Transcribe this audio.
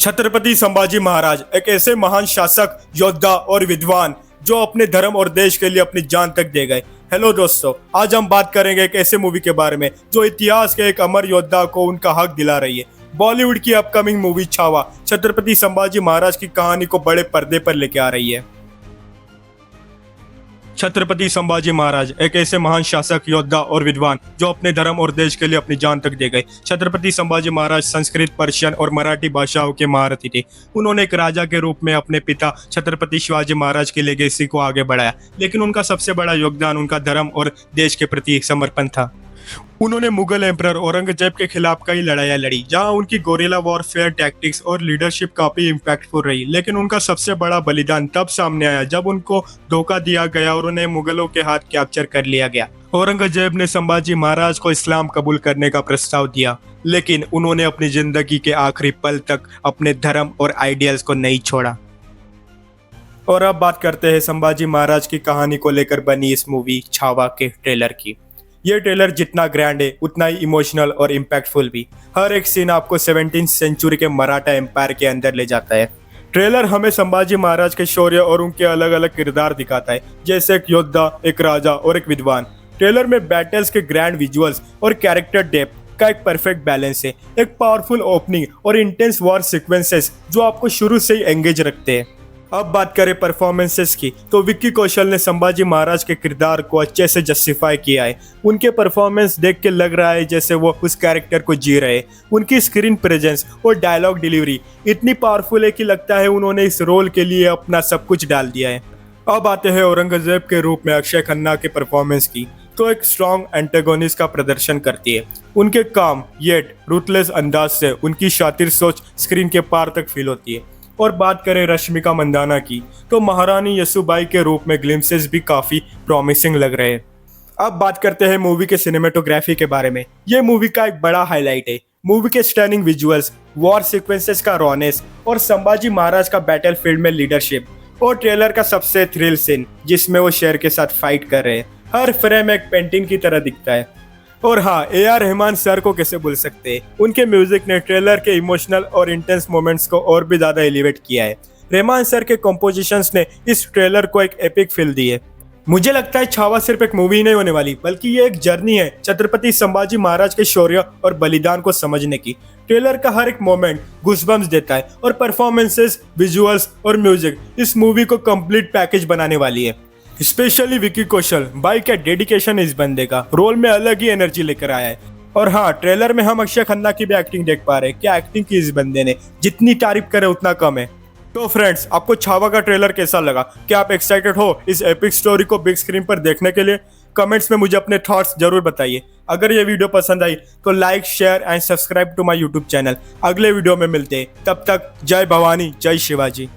छत्रपति संभाजी महाराज एक ऐसे महान शासक, योद्धा और विद्वान जो अपने धर्म और देश के लिए अपनी जान तक दे गए। हेलो दोस्तों, आज हम बात करेंगे एक ऐसे मूवी के बारे में जो इतिहास के एक अमर योद्धा को उनका हक दिला रही है। बॉलीवुड की अपकमिंग मूवी छावा छत्रपति संभाजी महाराज की कहानी को बड़े पर्दे पर लेके आ रही है। छत्रपति संभाजी महाराज एक ऐसे महान शासक, योद्धा और विद्वान जो अपने धर्म और देश के लिए अपनी जान तक दे गए। छत्रपति संभाजी महाराज संस्कृत, पर्शियन और मराठी भाषाओं के महारथी थे। उन्होंने एक राजा के रूप में अपने पिता छत्रपति शिवाजी महाराज की लेगेसी को आगे बढ़ाया, लेकिन उनका सबसे बड़ा योगदान उनका धर्म और देश के प्रति समर्पण था। उन्होंने मुगल एम्परर औरंगजेब के खिलाफ कई लड़ाइयाँ लड़ी, जहां उनकी गोरिल्ला वॉरफेयर टैक्टिक्स और लीडरशिप काफी इम्पैक्टफुल रही। लेकिन उनका सबसे बड़ा बलिदान तब सामने आया जब उनको धोखा दिया गया और उन्हें मुगलों के हाथ कैप्चर कर लिया गया। औरंगजेब ने संभाजी महाराज को इस्लाम कबूल करने का प्रस्ताव दिया, लेकिन उन्होंने अपनी जिंदगी के आखिरी पल तक अपने धर्म और आइडियल्स को नहीं छोड़ा। और अब बात करते हैं संभाजी महाराज की कहानी को लेकर बनी इस मूवी छावा के ट्रेलर की। ये ट्रेलर जितना ग्रैंड है उतना ही इमोशनल और इम्पैक्टफुल भी। हर एक सीन आपको 17वीं सेंचुरी के मराठा एम्पायर के अंदर ले जाता है। ट्रेलर हमें संभाजी महाराज के शौर्य और उनके अलग अलग किरदार दिखाता है, जैसे एक योद्धा, एक राजा और एक विद्वान। ट्रेलर में बैटल्स के ग्रैंड विजुअल्स और कैरेक्टर डेप्थ का एक परफेक्ट बैलेंस है। एक पावरफुल ओपनिंग और इंटेंस वॉर सीक्वेंसेस जो आपको शुरू से ही एंगेज रखते हैं। अब बात करें परफॉर्मेंसेस की, तो विक्की कौशल ने संभाजी महाराज के किरदार को अच्छे से जस्टिफाई किया है। उनके परफॉर्मेंस देख के लग रहा है जैसे वो उस कैरेक्टर को जी रहे। उनकी स्क्रीन प्रेजेंस और डायलॉग डिलीवरी इतनी पावरफुल है कि लगता है उन्होंने इस रोल के लिए अपना सब कुछ डाल दिया है। अब आते हैं औरंगजेब के रूप में अक्षय खन्ना के परफॉर्मेंस की, तो एक स्ट्रॉन्ग एंटेगोनिस्ट का प्रदर्शन करती है। उनके काम येट रूथलेस अंदाज से उनकी शातिर सोच स्क्रीन के पार तक फील होती है। और बात करें रश्मिका मंदाना की, तो महारानी यसुबाई के रूप में ग्लिम्सेस भी काफी प्रॉमिसिंग लग रहे हैं। अब बात करते हैं मूवी के सिनेमेटोग्राफी के बारे में। ये मूवी का एक बड़ा हाईलाइट है। मूवी के स्टनिंग विजुअल्स, वॉर सीक्वेंसेस का रॉनेस और संभाजी महाराज का बैटल फील्ड में लीडरशिप। और ट्रेलर का सबसे थ्रिल सीन जिसमें वो शेर के साथ फाइट कर रहे हैं। हर फ्रेम एक पेंटिंग की तरह दिखता है। और हाँ, AR रहमान सर को कैसे भूल सकते हैं। उनके म्यूजिक ने ट्रेलर के इमोशनल और इंटेंस मोमेंट्स को और भी ज्यादा एलिवेट किया है। रहमान सर के कंपोजिशंस ने इस ट्रेलर को एक एपिक फील दी है। मुझे लगता है छावा सिर्फ एक मूवी नहीं होने वाली, बल्कि ये एक जर्नी है छत्रपति संभाजी महाराज के शौर्य और बलिदान को समझने की। ट्रेलर का हर एक मोमेंट गूज़बम्प्स देता है और परफॉर्मेंसेस, विजुअल्स और म्यूजिक इस मूवी को कंप्लीट पैकेज बनाने वाली है। स्पेशली विक्की कौशल, भाई क्या डेडिकेशन है इस बंदे का। रोल में अलग ही एनर्जी लेकर आया है। और हाँ, ट्रेलर में हम अक्षय खन्ना की भी एक्टिंग देख पा रहे हैं। क्या एक्टिंग की इस बंदे ने, जितनी तारीफ करे उतना कम है। तो फ्रेंड्स, आपको छावा का ट्रेलर कैसा लगा? क्या आप एक्साइटेड हो इस एपिक स्टोरी को बिग स्क्रीन पर देखने के लिए? कमेंट्स में मुझे अपने थॉट्स जरूर बताइए। अगर ये वीडियो पसंद आई तो like, share and subscribe to my YouTube channel. अगले वीडियो में मिलते हैं, तब तक जय भवानी, जय शिवाजी।